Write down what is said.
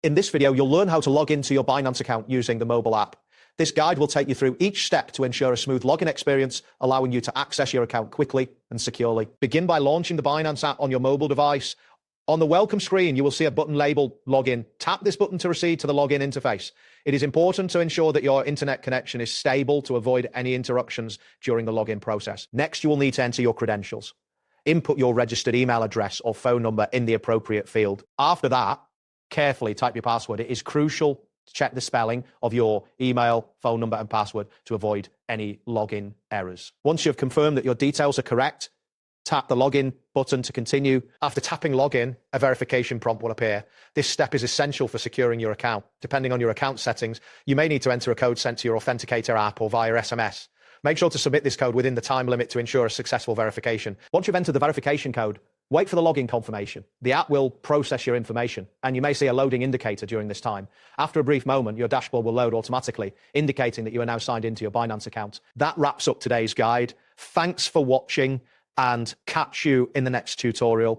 In this video, you'll learn how to log into your Binance account using the mobile app. This guide will take you through each step to ensure a smooth login experience, allowing you to access your account quickly and securely. Begin by launching the Binance app on your mobile device. On the welcome screen, you will see a button labeled Login. Tap this button to proceed to the login interface. It is important to ensure that your internet connection is stable to avoid any interruptions during the login process. Next, you will need to enter your credentials. Input your registered email address or phone number in the appropriate field. After that, carefully type your password. It is crucial to check the spelling of your email, phone number, and password to avoid any login errors. Once you've confirmed that your details are correct, tap the login button to continue. After tapping login, a verification prompt will appear. This step is essential for securing your account. Depending on your account settings, you may need to enter a code sent to your authenticator app or via SMS. Make sure to submit this code within the time limit to ensure a successful verification. Once you've entered the verification code, wait for the login confirmation. The app will process your information, and you may see a loading indicator during this time. After a brief moment, your dashboard will load automatically, indicating that you are now signed into your Binance account. That wraps up today's guide. Thanks for watching, and catch you in the next tutorial.